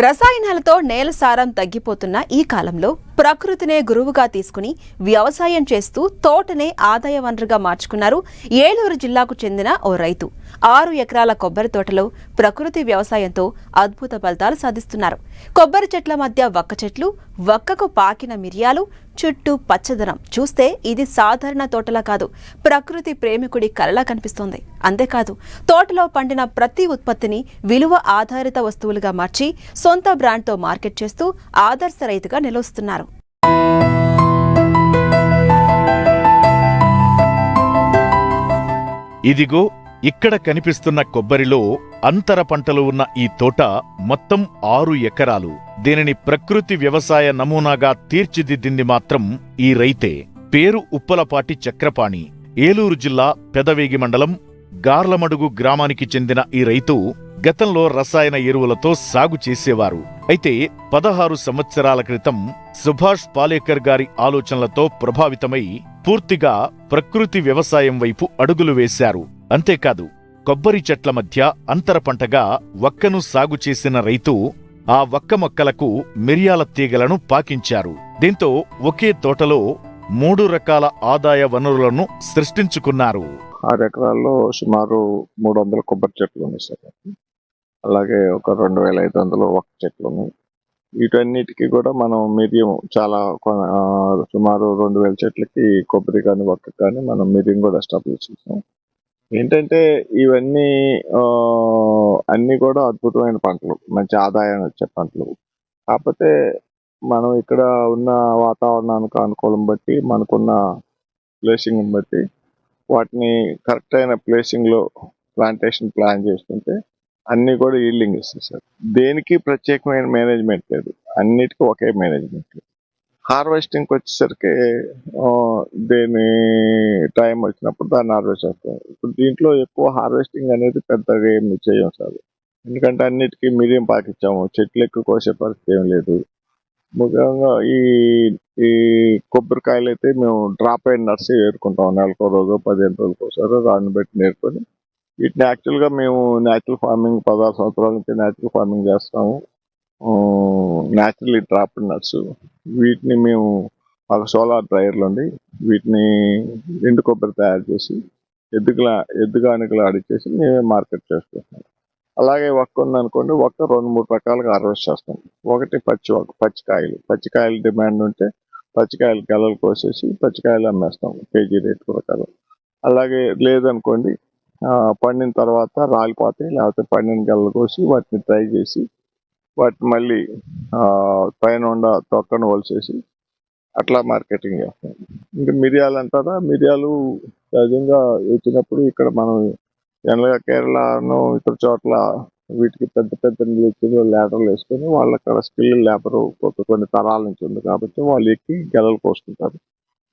రసాయనాలతో నేల సారం తగ్గిపోతున్న ఈ కాలంలో ప్రకృతినే గురువుగా తీసుకుని వ్యవసాయం చేస్తూ తోటనే ఆదాయ వనరుగా మార్చుకున్నారు ఏలూరు జిల్లాకు చెందిన ఓ రైతు. 6 ఎకరాల కొబ్బరి తోటలో ప్రకృతి వ్యవసాయంతో అద్భుత ఫలితాలు సాధిస్తున్నారు. కొబ్బరి చెట్ల మధ్య వక్క చెట్లు, వక్కకు పాకిన మిరియాలు, చుట్టూ పచ్చదనం చూస్తే ఇది సాధారణ తోటలా కాదు, ప్రకృతి ప్రేమికుడి కలలా కనిపిస్తోంది. అంతేకాదు, తోటలో పండిన ప్రతి ఉత్పత్తిని విలువ ఆధారిత వస్తువులుగా మార్చి సొంత బ్రాండ్తో మార్కెట్ చేస్తూ ఆదర్శ రైతుగా నిలుస్తున్నారు. ఇదిగో ఇక్కడ కనిపిస్తున్న కొబ్బరిలో అంతర పంటలు ఉన్న ఈ తోట మొత్తం 6 ఎకరాలు. దీనిని ప్రకృతి వ్యవసాయ నమూనాగా తీర్చిదిద్దింది మాత్రం ఈ రైతే. పేరు ఉప్పలపాటి చక్రపాణి. ఏలూరు జిల్లా పెదవేగి మండలం గార్లమడుగు గ్రామానికి చెందిన ఈ రైతు గతంలో రసాయన ఎరువులతో సాగు చేసేవారు. అయితే 16 సంవత్సరాల క్రితం సుభాష్ పాలేకర్ గారి ఆలోచనలతో ప్రభావితమై పూర్తిగా ప్రకృతి వ్యవసాయం వైపు అడుగులు వేశారు. అంతేకాదు, కొబ్బరి చెట్ల మధ్య అంతర పంటగా వక్కను సాగు చేసిన రైతు ఆ వక్క మొక్కలకు మిరియాల తీగలను పాకించారు. దీంతో ఒకే తోటలో 3 రకాల ఆదాయ వనరులను సృష్టించుకున్నారు. 6 ఎకరాల్లో సుమారు 300 కొబ్బరి చెట్లు ఉన్నాయి సార్. అలాగే ఒక 2500 వక్క చెట్లు ఉన్నాయి. వీటన్నిటికీ కూడా మనం మిరియం చాలా సుమారు 2000 చెట్లకి కొబ్బరి కానీ వక్క కానీ మనం మిరియం కూడా ఎస్టాబ్లిష్ చేసాం. ఏంటంటే ఇవన్నీ అన్నీ కూడా అద్భుతమైన పంటలు, మంచి ఆదాయాన్ని వచ్చే పంటలు. కాకపోతే మనం ఇక్కడ ఉన్న వాతావరణానికి అనుకూలం బట్టి, మనకున్న ప్లేసింగ్ని బట్టి వాటిని కరెక్ట్ అయిన ప్లేసింగ్లో ప్లాంటేషన్ ప్లాన్ చేసుకుంటే అన్నీ కూడా ఈల్డింగ్ ఇస్తాయి సార్. దేనికి ప్రత్యేకమైన మేనేజ్మెంట్ లేదు, అన్నిటికీ ఒకే మేనేజ్మెంట్. హార్వెస్టింగ్కి వచ్చేసరికి దేని టైం వచ్చినప్పుడు దాన్ని హార్వెస్ట్ చేస్తాం. ఇప్పుడు దీంట్లో ఎక్కువ హార్వెస్టింగ్ అనేది పెద్దగా ఏమి చేయం సార్. ఎందుకంటే అన్నిటికీ మీడియం పాకిచ్చాము, చెట్లు ఎక్కువ కోసే పరిస్థితి ఏం లేదు. ముఖ్యంగా ఈ కొబ్బరికాయలు అయితే మేము డ్రాప్ అయిన నర్సరీ ఏరుకుంటాం. నెలకో రోజు 15 రోజులకు ఒకసారి దాన్ని బట్టి నేర్కొని వీటిని యాక్చువల్గా మేము న్యాచురల్ ఫార్మింగ్ 16 సంవత్సరాల నుంచి న్యాచురల్ ఫార్మింగ్ చేస్తాము. న్యాచురల్లీ డ్రాప్డ్ నట్స్ వీటిని మేము ఒక సోలార్ డ్రైయర్లు ఉండి వీటిని ఎండు కొబ్బరి తయారు చేసి ఎద్దుగానికలు ఆడిచ్చేసి మేమే మార్కెట్ చేసుకుంటాం. అలాగే ఒక్క ఉందనుకోండి, ఒక్క 2-3 రకాలుగా హార్వెస్ట్ చేస్తాం. ఒకటి పచ్చికాయలు డిమాండ్ ఉంటే పచ్చికాయలు గెలలు కోసేసి పచ్చికాయలు అమ్మేస్తాం కేజీ రేటు ప్రకారం. అలాగే లేదనుకోండి, పండిన తర్వాత రాలిపోతాయి, లేకపోతే పండిన గెలలు కోసి వాటిని డ్రై చేసి వాటిని మళ్ళీ పైన ఉన్న తొక్కను వలిసేసి అట్లా మార్కెటింగ్ చేస్తాం. ఇంకా మిరియాలు అంటారా, మిరియాలు సహజంగా వచ్చినప్పుడు ఇక్కడ మనం జనరల్గా కేరళను ఇతర చోట్ల వీటికి పెద్ద పెద్ద లేటర్లు వేసుకొని వాళ్ళకి అక్కడ స్కిల్ లేబరు కొన్ని తరాల నుంచి ఉంది కాబట్టి వాళ్ళు ఎక్కి గెలలు కోసుకుంటారు.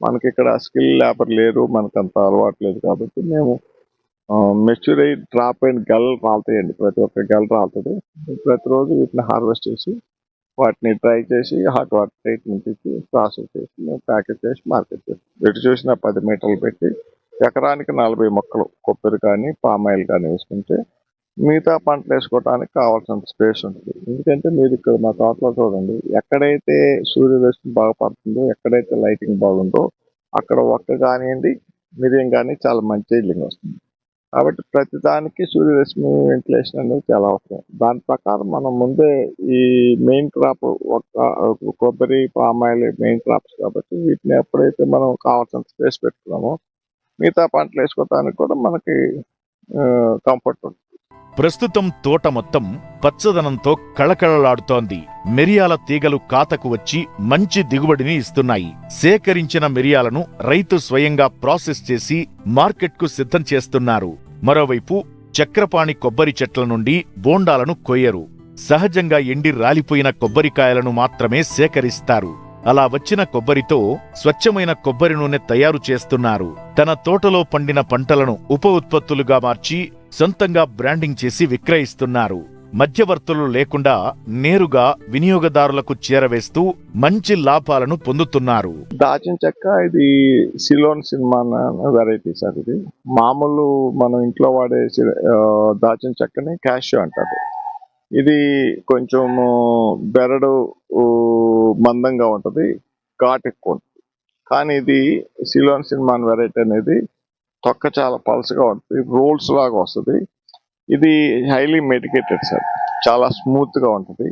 మనకి ఇక్కడ స్కిల్ లేబర్ లేరు, మనకు అంత అలవాటు లేదు కాబట్టి మేము మెచ్యూర్ అయ్యి డ్రాప్ అయిన గెలలు రాలుతాయండి. ప్రతి ఒక్క గెల రాలుతుంది. ప్రతిరోజు వీటిని హార్వెస్ట్ చేసి వాటిని డ్రై చేసి హాట్ వాటర్ ట్రీట్మెంట్ ఇచ్చి ప్రాసెస్ చేసి మేము ప్యాకెట్ చేసి మార్కెట్ చేస్తాం. ఎటు చూసినా 10 మీటర్లు పెట్టి ఎకరానికి 40 మొక్కలు కొబ్బరి కానీ పామాయిల్ కానీ వేసుకుంటే మిగతా పంటలు వేసుకోవడానికి కావాల్సినంత స్పేస్ ఉంటుంది. ఎందుకంటే మీరు ఇక్కడ మా తోటలో చూడండి, ఎక్కడైతే సూర్యరశ్మి బాగా పడుతుందో, ఎక్కడైతే లైటింగ్ బాగుందో అక్కడ ఒక్క కానివ్వండి మిరియం కానీ చాలా మంచి ఈల్డింగ్ వస్తుంది. కాబట్టి ప్రతిదానికి సూర్యరశ్మి వెంటిలేషన్ అనేది చాలా అవసరం. దాని ప్రకారం మనం ముందే ఈ మెయిన్ క్రాప్ కొబ్బరి పామాయిల్ మెయిన్ క్రాప్స్ కాబట్టి వీటిని ఎప్పుడైతే మనం కావాల్సినంత స్పేస్ పెట్టుకున్నామో మిగతా పంటలు వేసుకోవడానికి కూడా మనకి కంఫర్ట్ ఉంటుంది. ప్రస్తుతం తోట మొత్తం పచ్చదనంతో కళకళలాడుతోంది. మిరియాల తీగలు కాతకు వచ్చి మంచి దిగుబడిని ఇస్తున్నాయి. సేకరించిన మిరియాలను రైతు స్వయంగా ప్రాసెస్ చేసి మార్కెట్కు సిద్ధం చేస్తున్నారు. మరోవైపు చక్రపాణి కొబ్బరి చెట్ల నుండి బోండాలను కొయ్యరు. సహజంగా ఎండి రాలిపోయిన కొబ్బరికాయలను మాత్రమే సేకరిస్తారు. అలా వచ్చిన కొబ్బరితో స్వచ్ఛమైన కొబ్బరి నూనె తయారు చేస్తున్నారు. తన తోటలో పండిన పంటలను ఉప ఉత్పత్తులుగా మార్చి సొంతంగా బ్రాండింగ్ చేసి విక్రయిస్తున్నారు. మధ్యవర్తులు లేకుండా నేరుగా వినియోగదారులకు చేరవేస్తూ మంచి లాభాలను పొందుతున్నారు. దాచిన చెక్క ఇది సిలోన్ సినిమా వెరైటీ సార్. ఇది మామూలు మనం ఇంట్లో వాడే దాచిన చెక్కని క్యాష్యూ అంటారు. ఇది కొంచెము బెరడు మందంగా ఉంటుంది, ఘాట్ ఎక్కువ ఉంటుంది. కానీ ఇది సిలోన్ సినిమాన్ వెరైటీ అనేది తొక్క చాలా పల్సగా ఉంటుంది, రోల్స్ లాగా వస్తుంది. ఇది హైలీ మెడికేటెడ్ సార్, చాలా స్మూత్ గా ఉంటుంది.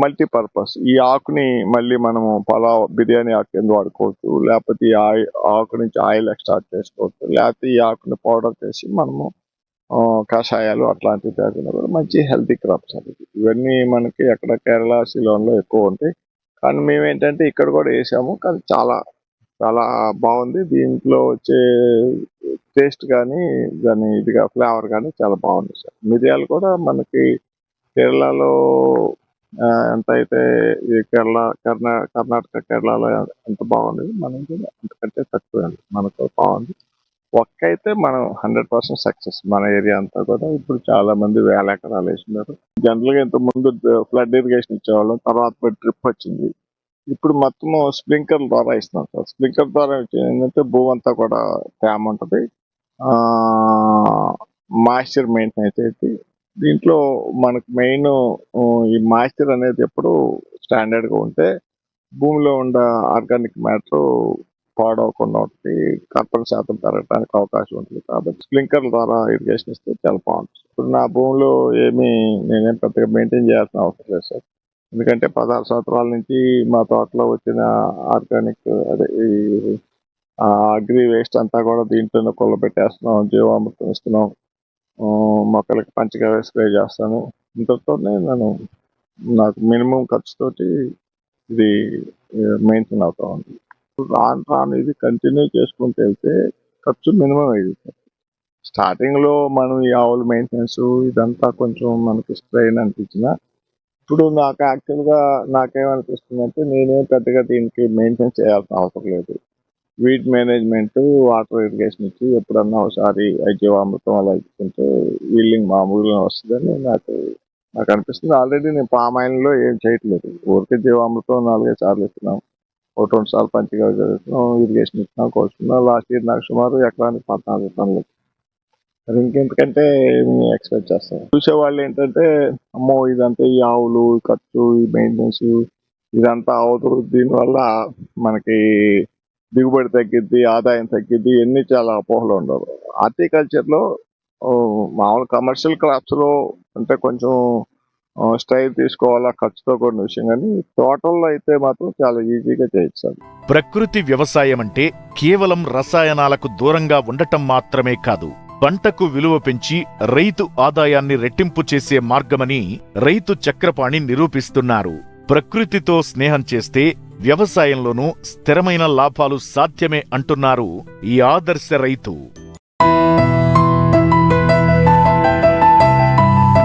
మల్టీపర్పస్. ఈ ఆకుని మళ్ళీ మనము పలావ్ బిర్యానీ ఆకు కింద వాడుకోవచ్చు, లేకపోతే ఈ ఆకు నుంచి ఆయిల్ ఎక్స్ట్రాక్ట్ చేసుకోవచ్చు, లేకపోతే ఈ ఆకుని పౌడర్ చేసి మనము కషాయాలు అట్లాంటివి తయారు కూడా మంచి హెల్తీ క్రాప్స్ అనేది. ఇవన్నీ మనకి అక్కడ కేరళ సిలోన్లో ఎక్కువ ఉంటాయి. కానీ మేము ఏంటంటే ఇక్కడ కూడా వేసాము, కానీ చాలా చాలా బాగుంది. దీంట్లో వచ్చే టేస్ట్ కానీ దాని ఇదిగా ఫ్లేవర్ కానీ చాలా బాగుంది సార్. మిరియాలు కూడా మనకి కేరళలో ఎంత అయితే ఈ కర్ణాటక కేరళలో ఎంత బాగుంది, మనం కూడా అంతకంటే తక్కువ మనకు బాగుంది. ఒక్క అయితే మనం 100% సక్సెస్. మన ఏరియా అంతా కూడా ఇప్పుడు చాలా మంది 1000 ఎకరాలు వేస్తున్నారు. జనరల్ గా ఇంత ముందు ఫ్లడ్ ఇరిగేషన్ ఇచ్చేవాళ్ళం, తర్వాత డ్రిప్ వచ్చింది. ఇప్పుడు మొత్తం స్ప్రింకర్ ద్వారా ఇస్తున్నాం సార్. స్ప్రింకర్ ద్వారా ఏంటంటే భూమి అంతా కూడా తేమ ఉంటుంది, మాయిశ్చర్ మెయింటెనెన్స్ అయితే. దీంట్లో మనకు మెయిన్ ఈ మాయిశ్చర్ అనేది ఎప్పుడు స్టాండర్డ్ గా ఉంటే భూమిలో ఉన్న ఆర్గానిక్ మ్యాటర్ పాడవకుండా ఉంటుంది, కర్బన శాతం పెరగడానికి అవకాశం ఉంటుంది. కాబట్టి స్ప్రింకర్ ద్వారా ఇరిగేషన్ ఇస్తే చాలా బాగుంటుంది. ఇప్పుడు నా భూమిలో నేనేం పెద్దగా మెయింటైన్ చేయాల్సిన అవసరం లేదు సార్. ఎందుకంటే 16 సంవత్సరాల నుంచి మా తోటలో వచ్చిన ఆర్గానిక్ అదే ఈ అగ్రి వేస్ట్ అంతా కూడా దీంట్లోనే కొల్లబెట్టేస్తున్నాం, జీవామృతం ఇస్తున్నాం, మొక్కలకి పంచగా స్ప్రే చేస్తాను. ఇంతతోనే నాకు మినిమం ఖర్చుతోటి ఇది మెయింటైన్ అవుతా ఉంది. రాను ఇది కంటిన్యూ చేసుకుంటూ వెళ్తే ఖర్చు మినిమం అయ్యింది. స్టార్టింగ్ లో మనం ఈ ఆవుల మెయింటెనెన్స్ ఇదంతా కొంచెం మనకి స్ట్రెయిన్ అనిపించిన, ఇప్పుడు నాకు యాక్చువల్ గా నాకేమనిపిస్తుంది అంటే నేనేం పెద్దగా దీనికి మెయింటైన్ చేయాల్సిన అవసరం లేదు. వీడ్ మేనేజ్మెంట్, వాటర్ ఇరిగేషన్ ఇచ్చి ఎప్పుడన్నా ఒకసారి జీవామృతం అలా ఇచ్చుకుంటే వీల్డింగ్ మామూలుగా వస్తుందని నాకు అనిపిస్తుంది. ఆల్రెడీ నేను పామాయిల్లో ఏం చేయట్లేదు, ఊరికే జీవామృతం 4-5 సార్లు ఇస్తున్నాం, 1-2 సార్లు పంచగా జరుగుతున్నాం, ఇరిగేషన్ ఇస్తున్నాం, కోసుకున్నాం. లాస్ట్ ఇయర్ నాకు సుమారు ఎకరానికి 14 టన్నులు. మరి ఇంకెందుకంటే ఎక్స్పెక్ట్ చేస్తాం. చూసేవాళ్ళు ఏంటంటే అమ్మో ఇదంతా ఈ ఆవులు ఖర్చు, ఈ మెయింటెనెన్స్ ఇదంతా అవుతుంది, దీనివల్ల మనకి దిగుబడి తగ్గిద్ది, ఆదాయం తగ్గిద్ది, ఇవన్నీ చాలా అపోహలు ఉండవు. హార్టికల్చర్ లో మామూలు కమర్షియల్ క్రాప్స్ లో అంటే కొంచెం స్టైల్ తీసుకోవాలా, ఖర్చుతో కూడిన విషయం. కానీ తోటల్లో అయితే మాత్రం చాలా ఈజీగా చేయొచ్చు. ప్రకృతి వ్యవసాయమంటే కేవలం రసాయనాలకు దూరంగా ఉండటం మాత్రమే కాదు, పంటకు విలువ పెంచి రైతు ఆదాయాన్ని రెట్టింపు చేసే మార్గమని రైతు చక్రపాణి నిరూపిస్తున్నారు. ప్రకృతితో స్నేహం చేస్తే వ్యవసాయంలోనూ స్థిరమైన లాభాలు సాధ్యమే అంటున్నారు ఈ ఆదర్శ రైతు.